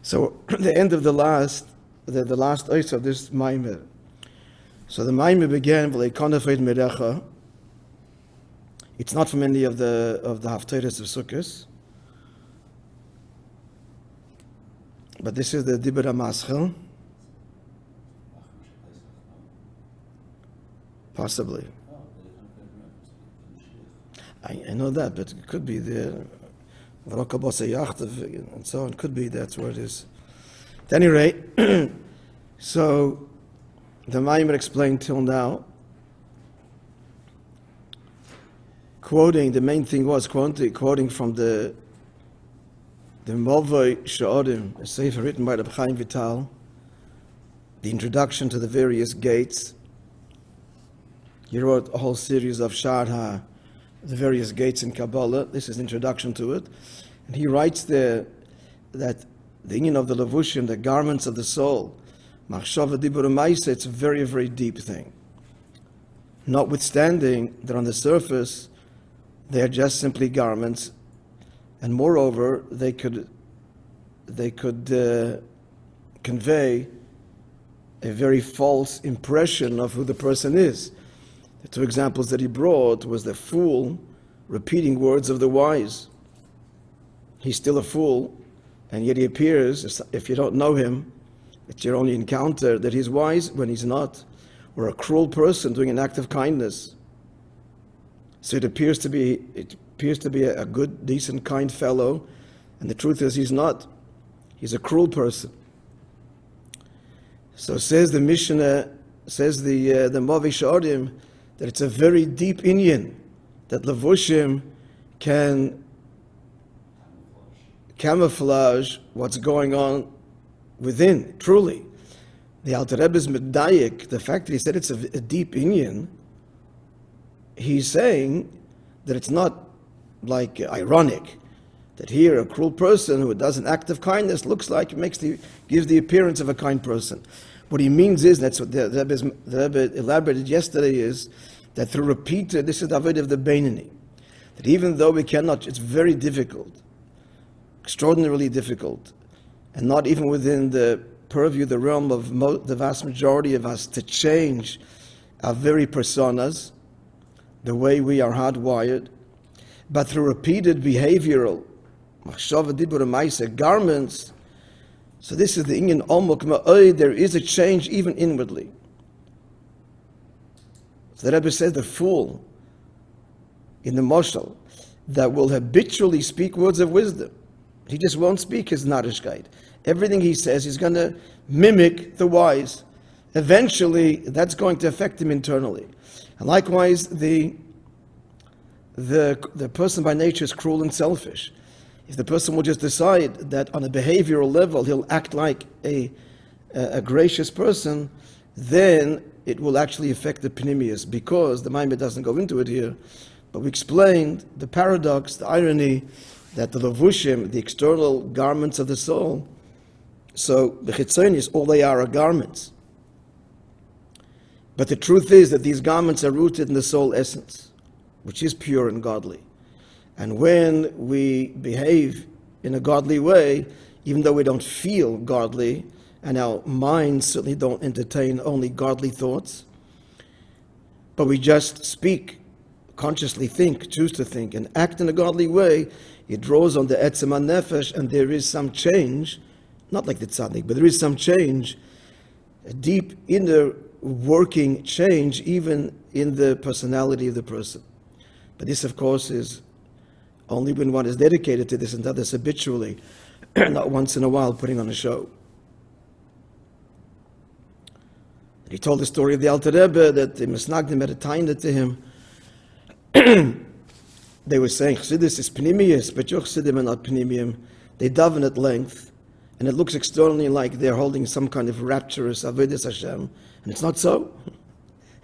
So the end of the last ois of this Moirecho. So the Moirecho began with Yikonef Moirecho. It's not from any of the haftarahs of Sukkot, but this is the Dibur HaMaschil. Possibly. I know that, but it could be the and so on. Could be that's where it is. At any rate, so the Moirecho explained till now, quoting, the main thing was quoting from the Moirecho, a sefer written by Rabbi Chaim Vital, the introduction to the various gates. He wrote a whole series of Sharha, the various gates in Kabbalah. This is the introduction to it. And he writes there that the union of the levushim, the garments of the soul, machshava dibur u'maisa, it's a very, very deep thing. Notwithstanding that on the surface, they are just simply garments, and moreover, they could convey a very false impression of who the person is. The two examples that he brought was the fool repeating words of the wise. He's still a fool, and yet he appears, if you don't know him, it's your only encounter, that he's wise when he's not, or a cruel person doing an act of kindness. So it appears to be a good, decent, kind fellow, and the truth is he's not. He's a cruel person. So says the Mishnah, says the Moirecho, that it's a very deep inyan, that levushim can camouflage what's going on within, truly. The Alter Rebbe's medayik, the fact that he said it's a deep inyan, he's saying that it's not like ironic, that here a cruel person who does an act of kindness gives the appearance of a kind person. What he means is, that's what the Rebbe elaborated yesterday, is that through repeated, this is the avodah of the Beinoni, that even though we cannot, it's very difficult, extraordinarily difficult, and not even within the purview, the realm of the vast majority of us, to change our very personas, the way we are hardwired, but through repeated behavioral machshava dibur u'maisa garments. So this is the inyan omuk ma'od, there is a change even inwardly. So the Rebbe says the fool in the moshel that will habitually speak words of wisdom, he just won't speak his narishkeit. Everything he says, he's going to mimic the wise. Eventually, that's going to affect him internally. And likewise, the person by nature is cruel and selfish. If the person will just decide that on a behavioral level he'll act like a gracious person, then it will actually affect the pnimius, because the Moirecho doesn't go into it here, but we explained the paradox, the irony, that the levushim, the external garments of the soul, so the chitzonis, all they are garments. But the truth is that these garments are rooted in the soul essence, which is pure and godly. And when we behave in a godly way, even though we don't feel godly, and our minds certainly don't entertain only godly thoughts, but we just speak, consciously think, choose to think, and act in a godly way, it draws on the etzem nefesh, and there is some change, not like the tzaddik, but there is some change, a deep inner working change, even in the personality of the person. But this, of course, is only when one is dedicated to this and does this habitually, not once in a while putting on a show. And he told the story of the Alter Rebbe, that the Misnagdim had a taina to him. They were saying, Chassidus is pnimius, but your Chassidim are not pnimium. They daven at length, and it looks externally like they're holding some kind of rapturous avodas Hashem, and it's not so.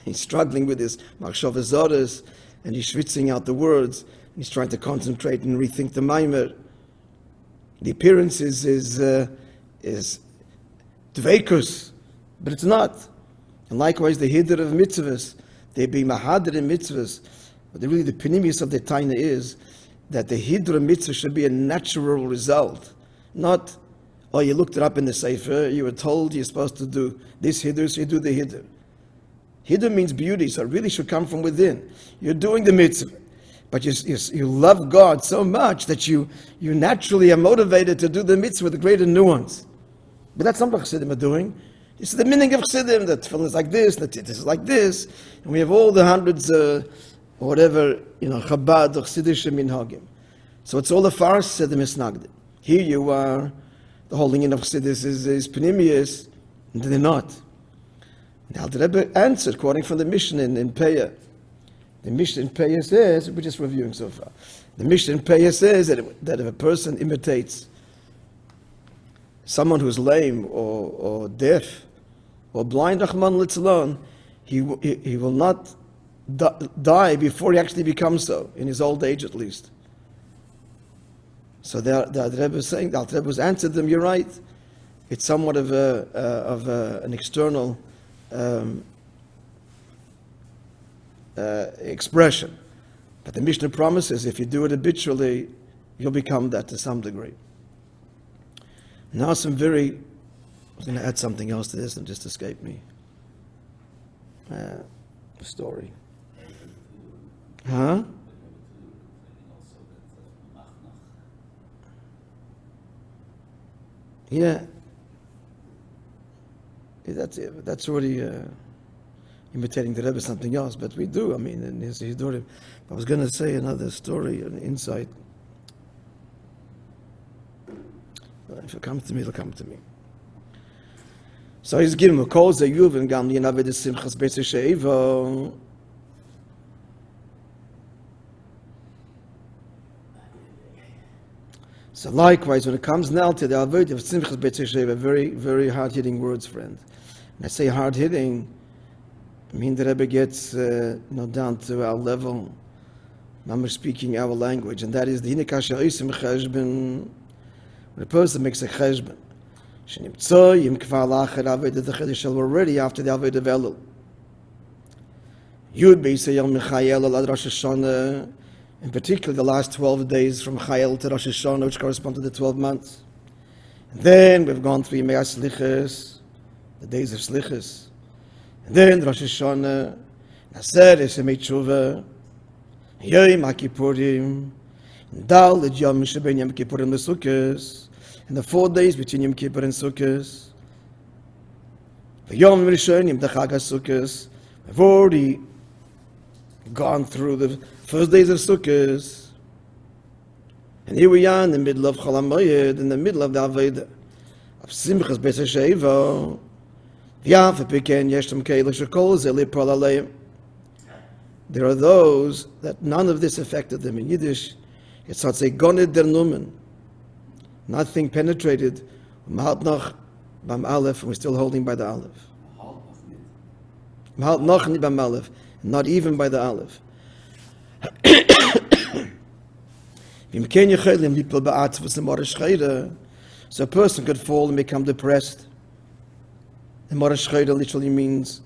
He's struggling with his machshava zoros, and he's schwitzing out the words, and he's trying to concentrate and rethink the Moirecho. The appearance is dveikus, but it's not. And likewise, the hiddur of mitzvahs, they be mahadir in mitzvahs, but really the pnimius of the taina is that the hiddur of mitzvah should be a natural result, not or you looked it up in the Sefer, you were told you're supposed to do this Hiddur, so you do the Hiddur. Hiddur means beauty, so it really should come from within. You're doing the mitzvah, but you love God so much that you naturally are motivated to do the mitzvah with a greater nuance. But that's not what Chassidim are doing. It's the meaning of Chassidim, that tefillin is like this, that it is like this, and we have all the hundreds, or whatever, Chabad or Chassidish minhagim. So it's all a farce, Chassidim is nagdim. Here you are, the whole union of Chassidus is Panimius, and they're not. The Alter Rebbe answered, quoting from the Mishnah in Peah. The Mishnah in Peah says, we're just reviewing so far. The Mishnah in Peah says that if a person imitates someone who's lame or deaf or blind, Rahman Litzalon, he will not die before he actually becomes so, in his old age at least. So the Rebbe is saying, the Alter Rebbe has answered them, you're right. It's somewhat of an external expression. But the Mishnah promises if you do it habitually, you'll become that to some degree. Now I was going to add something else to this and just escaped me. The story. Huh? Yeah. That's already imitating the Rebbe something else, but we do. I mean, in his Hidurim. I was going to say another story, an insight. If it comes to me, it'll come to me. So he's giving a call, Zayuv, and Gam Yinaved Simchas Beitz Sheiva. So likewise, when it comes now to the Avodah of Simchas Beitz Sheiva, very, very hard-hitting words, friend. When I say hard-hitting, I mean the Rebbe gets down to our level, I'm speaking our language, and that is the Hinikasha Oisim Cheshben. When a person makes a cheshbon, we're already after the Avodah of Elul. Yud Beisayel Michayel Al Rosh Hashanah, in particular the last 12 days from Chayel to Rosh Hashanah, which correspond to the 12 months. And then we've gone through Yemei HaSlichos, the days of Slichos. And then Rosh Hashanah, Naseres Yemei Tshuva, Yom HaKippurim, Dal Yom Sheben Yom Kippurim L'Sukkos, and the 4 days between Yom Kippur and Sukkos. Yom Rishon Yom Chag HaSukkos. We've already gone through the first days of Sukkos, and here we are in the middle of Chol HaMoed, in the middle of the Avodah of Simchas Beitz Sheiva. V'yaf Peken Yeshtam Keila Shekol Zeh Lipol Aleim. There are those that none of this affected them. In Yiddish, it's such a goned der Numen. Nothing penetrated. Mahalt noch bam Aleph, and we're still holding by the Aleph. Mahalt noch ni bam Aleph, not even by the Aleph. So a person could fall and become depressed. The Moirecho literally means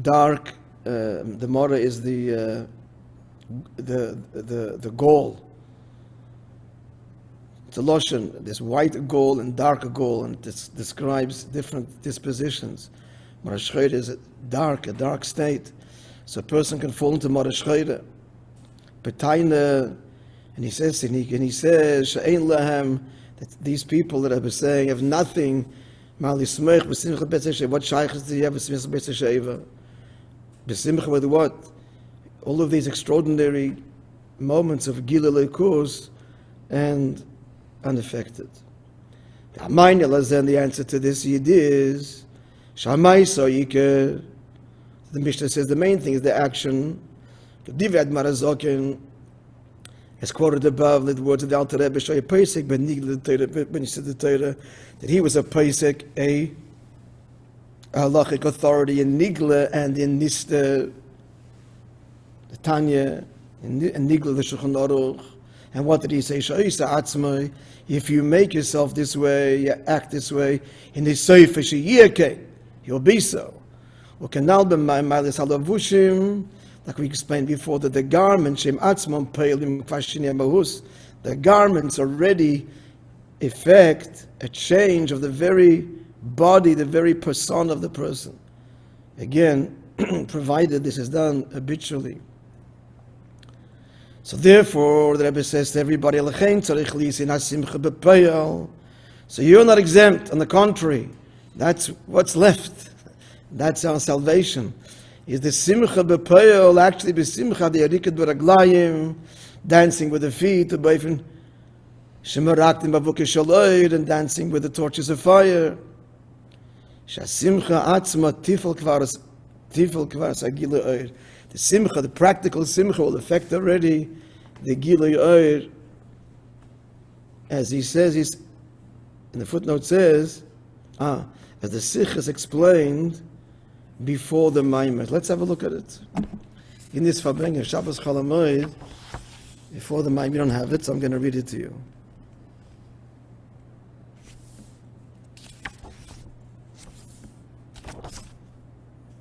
dark. The Mora is the gall. It's a lotion, this white gall and dark gall, and it describes different dispositions. Moirecho is a dark state. So a person can fall into Moirecho. Betaina, and he says, She'ein lahem, that these people that I was saying have nothing. What shaykhs do you have with Simchas Beitz Sheiva? B'simcha with what? All of these extraordinary moments of Gilui Lekuz and unaffected. The answer to this yid is Shamai Soyike. The Mishnah says the main thing is the action. Divad Marazokin as quoted above, the words of the Alter Rebbe, show a Pesach, but when you said the Torah, that he was a Pesach, a halachic authority in Nigla and in Nista, the Tanya, in Nigla, the Shulchan Aruch. And what did he say? If you make yourself this way, you act this way, in the Sefer Sheyirke, you'll be so. Like we explained before, that the garment, Shem Atzmon Peilim Kvashini Mahus, The garments already effect a change of the very body, the very persona of the person. Again, provided this is done habitually. So therefore, the Rebbe says to everybody, so you're not exempt, on the contrary. That's what's left. That's our salvation. Is the simcha b'poyel actually b'simcha the arikat b'raglayim, dancing with the feet, and dancing with the torches of fire. Shasimcha atzma tifel kvaras agilu oir. The simcha, the practical simcha, will affect already the gilu oir. As he says, in the footnote says, as the sikh is explained before the maamer. Let's have a look at it. In this Farbrengen, Shabbos Chol HaMoed, before the maamer, you don't have it, so I'm going to read it to you.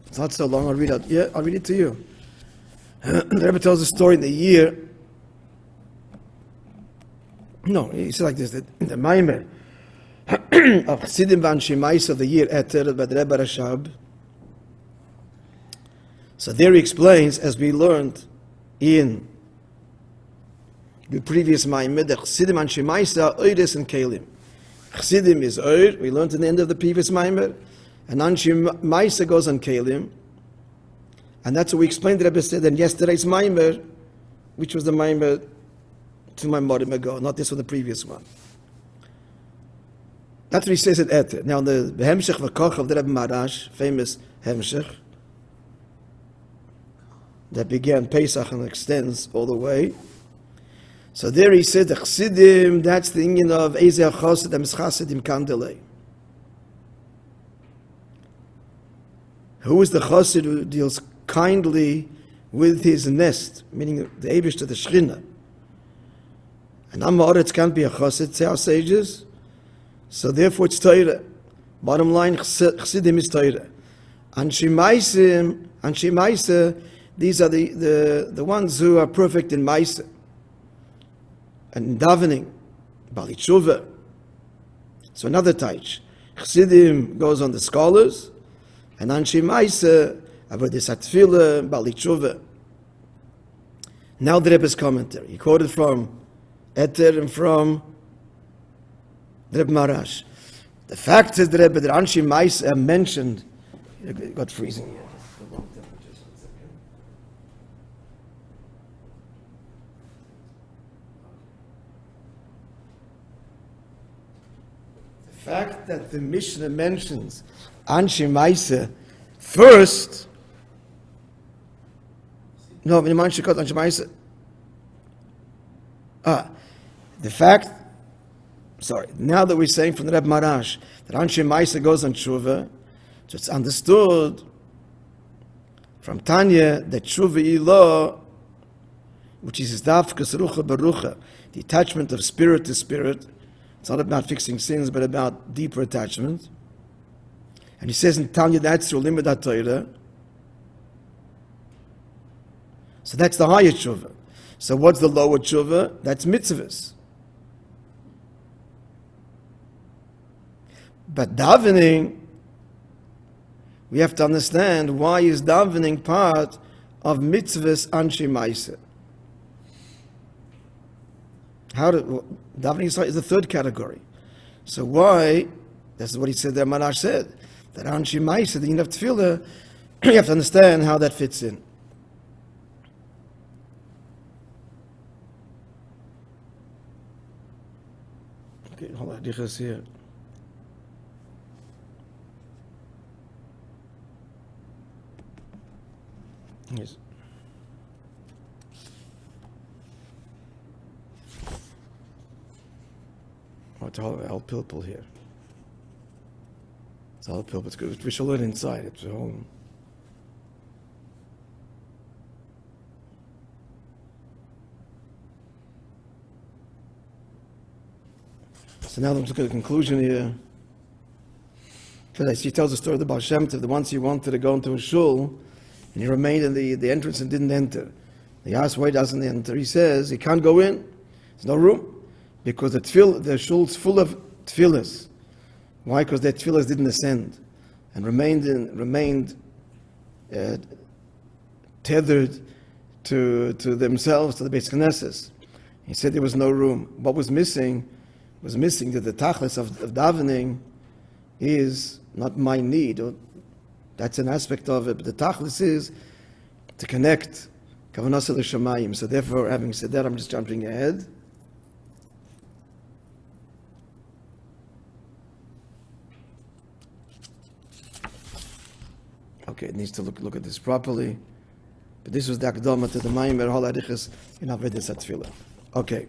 It's not so long, I'll read it. Yeah, I'll read it to you. The Rebbe tells a story in the year. No, he said like this, that in the maamer of Chassidim v'Anshei Ma'aseh of the year Eter by the Rebbe Rashab. So there he explains, as we learned in the previous maamer, that Chassidim Anshei Ma'aseh are Oires and Kelim. Chassidim is Oir, we learned in the end of the previous maamer, and Anshei Ma'aseh goes on Kelim. And that's what we explained, the Rebbe said, in yesterday's maamer, which was the maamer to my Morim ago, not this one, the previous one. That's what he says at Eter. Now, the Hemshech V'Koch of the Rebbe Marash, famous Hemshech, that began Pesach and extends all the way. So there he said, the Chassidim, that's the union of Ezeh HaChassid and Chasidim Kandelei. Who is the Chassid who deals kindly with his nest, meaning the Eibush to the Shechina? And Amoritz can't be a Chassid, say our sages. So therefore it's Torah. Bottom line, Chassidim is Torah. Anshei Ma'aseh, these are the ones who are perfect in Ma'aseh. And davening, Bali Tshuva. So another taich. Chassidim goes on the scholars, and Anshei Ma'aseh, Avodas HaTefillah, Bali Tshuva. Now the Rebbe's commentary. He quoted from Eter and from the Rebbe Marash. The fact is, the Rebbe, that Anshei Ma'aseh mentioned, it got freezing here. The fact that the Mishnah mentions Anshei Ma'aseh first, no, the fact, now that we're saying from the Rebbe Marash that Anshei Ma'aseh goes on Tshuva, so it's understood from Tanya that Tshuva Ilah, which is Dafkas Rucha Barucha, the attachment of spirit to spirit. It's not about fixing sins, but about deeper attachment. And he says in Tanya that's through Limud HaTorah. So that's the higher Tshuva. So what's the lower Tshuva? That's mitzvahs. But davening, we have to understand, why is davening part of mitzvahs Anshei Ma'aseh? Davening is the third category. So why, that's what he said there, Marash said, that Anshei Ma'aseh, the union of Tefillah, you have to understand how that fits in. Okay, hold on, Dichas here. Yes. Oh, it's all El Pilpul here. It's all Pilpul. It's good. We shall learn inside. It's a whole. So now let's look at the conclusion here. He tells the story of the Baal Shem Tov, that once he wanted to go into a shul, and he remained in the entrance and didn't enter. He asked why he doesn't enter. He says he can't go in. There's no room because the shul's full of tefillas. Why? Because their tefillas didn't ascend and remained tethered to themselves, to the Beis Knesses. He said there was no room. What was missing that the tachlis of davening is not my need. That's an aspect of it. But the tachlis is to connect kavanasa l'shamayim. So therefore, having said that, I'm just jumping ahead. Okay, it needs to look at this properly. But this was the akdama to the Maimer Hal Arichas in Avodas HaTefillah. Okay.